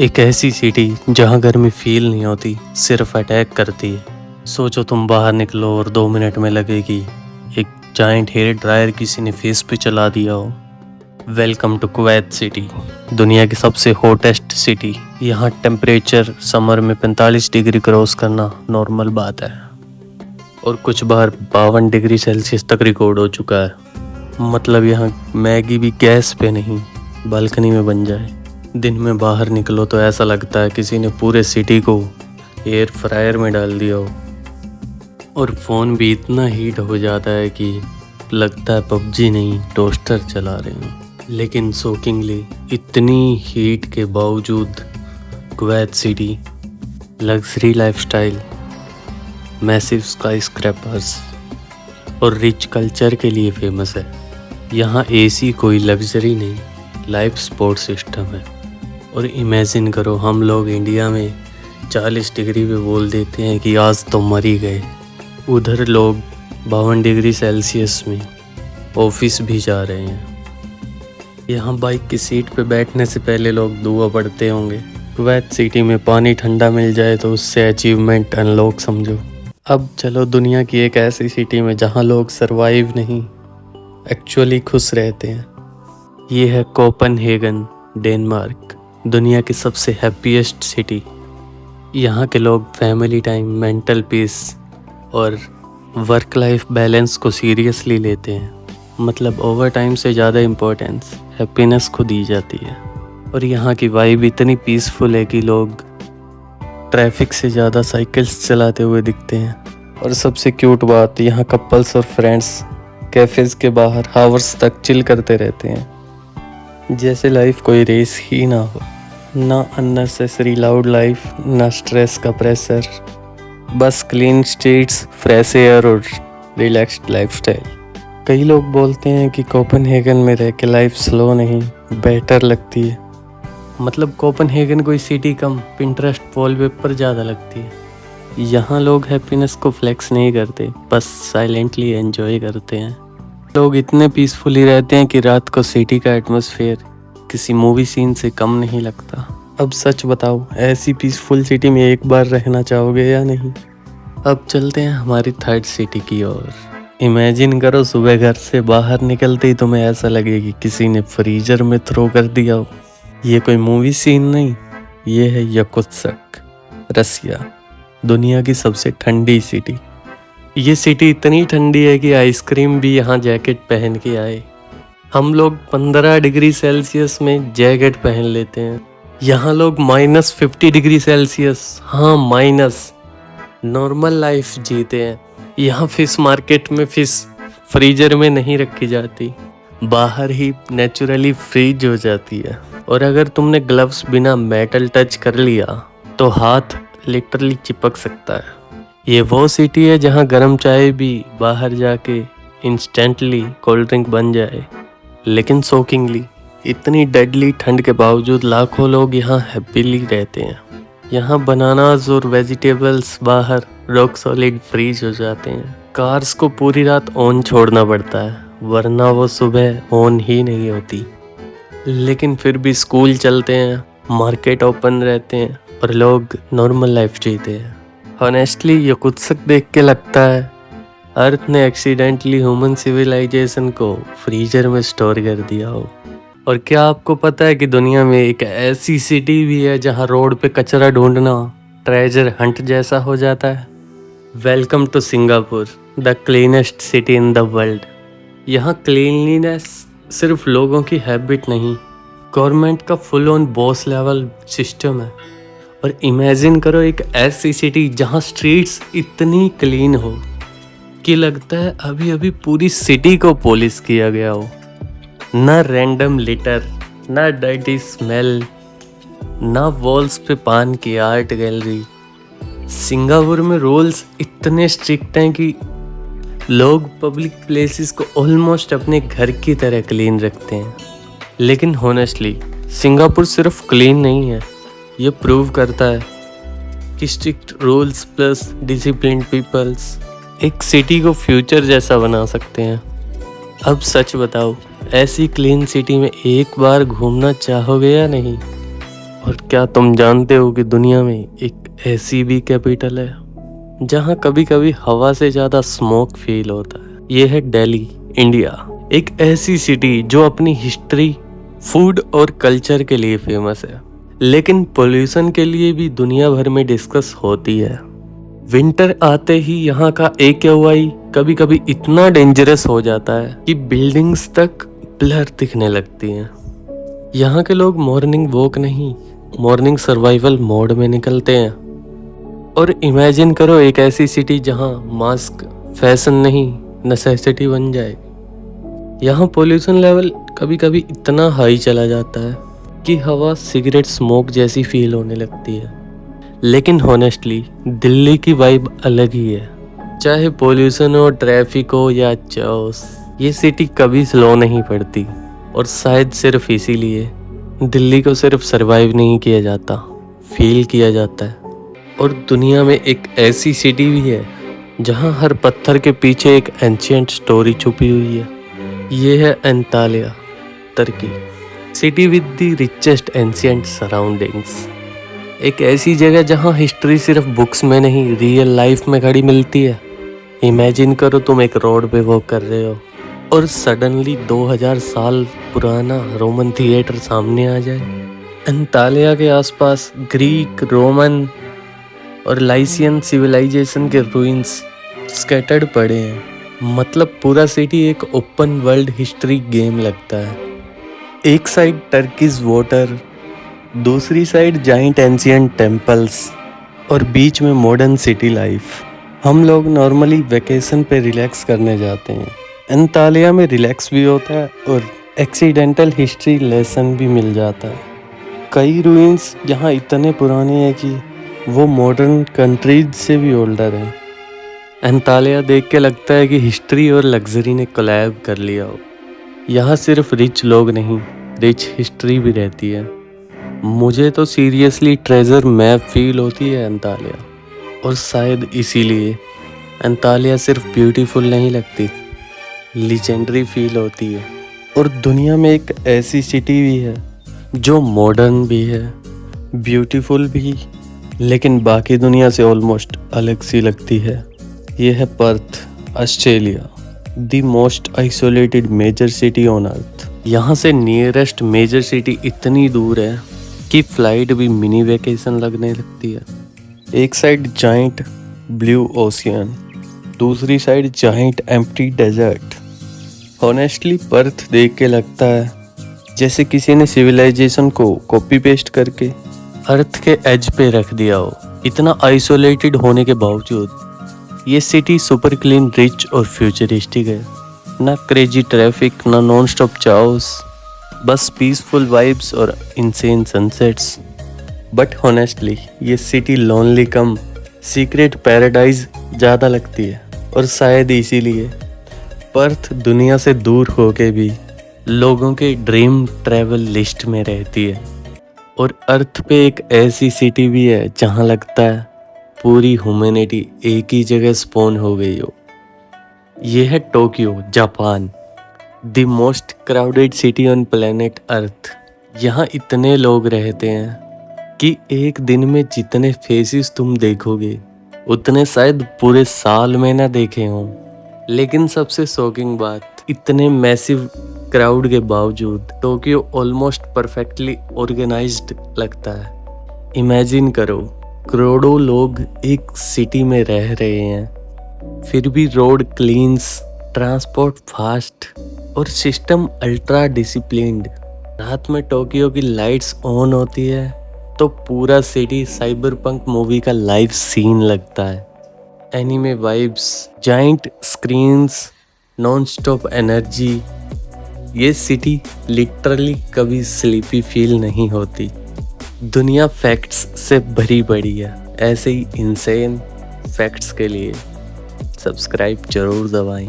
एक ऐसी सिटी जहाँ गर्मी फील नहीं होती, सिर्फ अटैक करती है। सोचो तुम बाहर निकलो और 2 मिनट में लगेगी एक जायंट हेयर ड्रायर किसी ने फेस पे चला दिया हो। वेलकम टू कुवैत सिटी, दुनिया की सबसे हॉटेस्ट सिटी। यहाँ टेम्परेचर समर में 45 डिग्री क्रॉस करना नॉर्मल बात है और कुछ बार 52 डिग्री सेल्सियस तक रिकॉर्ड हो चुका है। मतलब यहाँ मैगी भी गैस पे नहीं बालकनी में बन जाए। दिन में बाहर निकलो तो ऐसा लगता है किसी ने पूरे सिटी को एयर फ्रायर में डाल दिया हो। और फ़ोन भी इतना हीट हो जाता है कि लगता है पबजी नहीं टोस्टर चला रहे हैं। लेकिन शॉकिंगली इतनी हीट के बावजूद Kuwait city luxury lifestyle, massive sky scrapers और रिच कल्चर के लिए फेमस है। यहाँ एसी कोई लग्जरी नहीं, लाइफ सपोर्ट सिस्टम है। और इमेजिन करो हम लोग इंडिया में 40 डिग्री पे बोल देते हैं कि आज तो मर ही गए, उधर लोग 52 डिग्री सेल्सियस में ऑफिस भी जा रहे हैं। यहाँ बाइक की सीट पे बैठने से पहले लोग दुआ पढ़ते होंगे। कुवैत सिटी में पानी ठंडा मिल जाए तो उससे अचीवमेंट अनलॉक समझो। अब चलो दुनिया की एक ऐसी सिटी में जहाँ लोग सरवाइव नहीं एक्चुअली खुश रहते हैं। ये है कोपेनहेगन, डेनमार्क, दुनिया की सबसे हैप्पीएस्ट सिटी। यहाँ के लोग फैमिली टाइम, मेंटल पीस और वर्क लाइफ बैलेंस को सीरियसली लेते हैं। मतलब ओवर टाइम से ज़्यादा इम्पोर्टेंस हैप्पीनेस को दी जाती है। और यहाँ की वाइब इतनी पीसफुल है कि लोग ट्रैफिक से ज़्यादा साइकिल्स चलाते हुए दिखते हैं। और सबसे क्यूट बात, यहाँ कपल्स और फ्रेंड्स कैफ़ेज़ के बाहर हावर्स तक चिल करते रहते हैं, जैसे लाइफ कोई रेस ही ना हो। ना अननेसेसरी लाउड लाइफ, ना स्ट्रेस का प्रेशर, बस क्लीन स्ट्रीट्स, फ्रेश एयर और रिलैक्स्ड लाइफस्टाइल। कई लोग बोलते हैं कि कोपेनहेगन में रह के लाइफ स्लो नहीं बेटर लगती है। मतलब कोपेनहेगन कोई सिटी कम पिंटरेस्ट वॉलपेपर ज़्यादा लगती है। यहाँ लोग हैप्पीनेस को फ्लेक्स नहीं करते, बस साइलेंटली एंजॉय करते हैं। लोग इतने पीसफुली रहते हैं कि रात को सिटी का एटमॉस्फेयर किसी मूवी सीन से कम नहीं लगता। अब सच बताओ, ऐसी पीसफुल सिटी में एक बार रहना चाहोगे या नहीं? अब चलते हैं हमारी थर्ड सिटी की ओर। इमेजिन करो सुबह घर से बाहर निकलते ही तुम्हें ऐसा लगे कि किसी ने फ्रीजर में थ्रो कर दिया हो। ये कोई मूवी सीन नहीं, ये है याकुत्स्क, रसिया, दुनिया की सबसे ठंडी सिटी। ये सिटी इतनी ठंडी है कि आइसक्रीम भी यहाँ जैकेट पहन के आए। हम लोग 15 डिग्री सेल्सियस में जैकेट पहन लेते हैं। यहाँ लोग -50 डिग्री सेल्सियस, हाँ माइनस, नॉर्मल लाइफ जीते हैं। यहाँ फिश मार्केट में फिश फ्रीजर में नहीं रखी जाती, बाहर ही नेचुरली फ्रीज हो जाती है। और अगर तुमने ग्लव्स बिना मेटल टच कर लिया तो हाथ लिटरली चिपक सकता है। ये वो सिटी है जहाँ गर्म चाय भी बाहर जाके इंस्टेंटली कोल्ड ड्रिंक बन जाए। लेकिन शॉकिंगली इतनी डेडली ठंड के बावजूद लाखों लोग यहाँ हैप्पीली रहते हैं। यहाँ बनानास और वेजिटेबल्स बाहर रॉक सॉलिड फ्रीज हो जाते हैं। कार्स को पूरी रात ऑन छोड़ना पड़ता है, वरना वो सुबह ऑन ही नहीं होती। लेकिन फिर भी स्कूल चलते हैं, मार्केट ओपन रहते हैं और लोग नॉर्मल लाइफ जीते हैं। ऑनेस्टली याकुत्स्क देख के लगता है अर्थ ने एक्सीडेंटली ह्यूमन सिविलाइजेशन को फ्रीजर में स्टोर कर दिया हो। और क्या आपको पता है कि दुनिया में एक ऐसी सिटी भी है जहां रोड पे कचरा ढूंढना ट्रेजर हंट जैसा हो जाता है? Welcome to Singapore, the cleanest city in the world. यहाँ क्लीनलीनेस सिर्फ लोगों की हैबिट नहीं, गवर्नमेंट का full on boss level system है। और इमेजिन करो एक ऐसी सिटी जहाँ स्ट्रीट्स इतनी क्लीन हो कि लगता है अभी अभी पूरी सिटी को पॉलिश किया गया हो। ना रैंडम लिटर, ना डर्टी स्मेल, ना वॉल्स पे पान की आर्ट गैलरी। सिंगापुर में रूल्स इतने स्ट्रिक्ट हैं कि लोग पब्लिक प्लेसेस को ऑलमोस्ट अपने घर की तरह क्लीन रखते हैं। लेकिन हॉनेस्टली सिंगापुर सिर्फ क्लीन नहीं है, ये प्रूव करता है कि strict rules plus disciplined peoples एक सिटी को फ्यूचर जैसा बना सकते हैं। अब सच बताओ, ऐसी क्लीन सिटी में एक बार घूमना चाहोगे या नहीं? और क्या तुम जानते हो कि दुनिया में एक ऐसी भी कैपिटल है जहाँ कभी कभी हवा से ज़्यादा स्मोक फील होता है? ये है दिल्ली, इंडिया। एक ऐसी सिटी जो अपनी हिस्ट्री, फूड और कल्चर के लिए फेमस है, लेकिन पोल्यूशन के लिए भी दुनिया भर में डिस्कस होती है। विंटर आते ही यहाँ का AQI कभी कभी इतना डेंजरस हो जाता है कि बिल्डिंग्स तक ब्लर दिखने लगती हैं। यहाँ के लोग मॉर्निंग वॉक नहीं, मॉर्निंग सर्वाइवल मोड में निकलते हैं। और इमेजिन करो एक ऐसी सिटी जहाँ मास्क फैशन नहीं, नेसेसिटी बन जाए। यहाँ पोल्यूशन लेवल कभी कभी इतना हाई चला जाता है कि हवा सिगरेट स्मोक जैसी फील होने लगती है। लेकिन हॉनेस्टली दिल्ली की वाइब अलग ही है। चाहे पोल्यूशन हो, ट्रैफिक हो या चाओस, ये सिटी कभी स्लो नहीं पड़ती। और शायद सिर्फ इसीलिए दिल्ली को सिर्फ सरवाइव नहीं किया जाता, फील किया जाता है। और दुनिया में एक ऐसी सिटी भी है जहाँ हर पत्थर के पीछे एक एंशिएंट स्टोरी छुपी हुई है। ये है एंतालिया, तुर्की। City with the richest ancient surroundings. एक ऐसी जगह जहाँ हिस्ट्री सिर्फ बुक्स में नहीं, रियल लाइफ में खड़ी मिलती है। इमेजिन करो तुम एक रोड पे वॉक कर रहे हो और सडनली 2000 साल पुराना रोमन थिएटर सामने आ जाए। एंतालिया के आसपास ग्रीक, रोमन और लाइसियन सिविलाइजेशन के रूइंस स्कैटर्ड पड़े हैं। मतलब पूरा सिटी एक ओपन वर्ल्ड हिस्ट्री गेम लगता है। एक साइड टर्किश वाटर, दूसरी साइड जाइंट एंशिएंट टेम्पल्स और बीच में मॉडर्न सिटी लाइफ। हम लोग नॉर्मली वेकेशन पे रिलैक्स करने जाते हैं। एंतालिया में रिलैक्स भी होता है और एक्सीडेंटल हिस्ट्री लेसन भी मिल जाता है। कई रूइंस यहाँ इतने पुराने हैं कि वो मॉडर्न कंट्रीज से भी ओल्डर हैं। एंतालिया देख के लगता है कि हिस्ट्री और लग्जरी ने कोलैब कर लिया हो। यहाँ सिर्फ रिच लोग नहीं, रिच हिस्ट्री भी रहती है। मुझे तो सीरियसली ट्रेजर मैप फील होती है एंतालिया। और शायद इसीलिए एंतालिया सिर्फ ब्यूटीफुल नहीं लगती, लीजेंडरी फील होती है। और दुनिया में एक ऐसी सिटी भी है जो मॉडर्न भी है, ब्यूटीफुल भी, लेकिन बाकी दुनिया से ऑलमोस्ट अलग सी लगती है। ये है Perth, Australia, the most isolated major city on earth. यहाँ से नियरेस्ट मेजर सिटी इतनी दूर है कि फ्लाइट भी मिनी वेकेशन लगने लगती है। एक साइड जाइंट ब्लू ओशियन, दूसरी side giant empty desert. Honestly Perth देख के लगता है जैसे किसी ने सिविलाइजेशन को कॉपी पेस्ट करके अर्थ के एज पे रख दिया हो। इतना आइसोलेटेड होने के बावजूद ये सिटी सुपर क्लीन, रिच और फ्यूचरिस्टिक है। ना क्रेजी ट्रैफिक, ना नॉन स्टॉप चाओस, बस पीसफुल वाइब्स और इंसेन सनसेट्स। बट ऑनेस्टली ये सिटी लोनली कम सीक्रेट पैराडाइज ज़्यादा लगती है। और शायद इसीलिए पर्थ दुनिया से दूर होके भी लोगों के ड्रीम ट्रैवल लिस्ट में रहती है। और अर्थ पे एक ऐसी सिटी भी है जहाँ लगता है पूरी ह्यूमैनिटी एक ही जगह स्पॉन हो गई हो। ये है Tokyo, Japan, the most crowded city on planet earth. यहाँ इतने लोग रहते हैं कि एक दिन में जितने फेसेस तुम देखोगे उतने शायद पूरे साल में ना देखे हों। लेकिन सबसे शॉकिंग बात, इतने मैसिव क्राउड के बावजूद टोक्यो ऑलमोस्ट परफेक्टली ऑर्गेनाइज्ड लगता है। इमेजिन करो करोड़ों लोग एक सिटी में रह रहे हैं, फिर भी रोड क्लीन्स, ट्रांसपोर्ट फास्ट और सिस्टम अल्ट्रा डिसिप्लिन्ड। रात में टोक्यो की लाइट्स ऑन होती है तो पूरा सिटी साइबरपंक मूवी का लाइव सीन लगता है। Anime vibes, giant screens, non stop energy. ये सिटी लिटरली कभी स्लीपी फील नहीं होती। दुनिया फैक्ट्स से भरी पड़ी है। ऐसे ही इंसेन फैक्ट्स के लिए सब्सक्राइब जरूर दबाएं।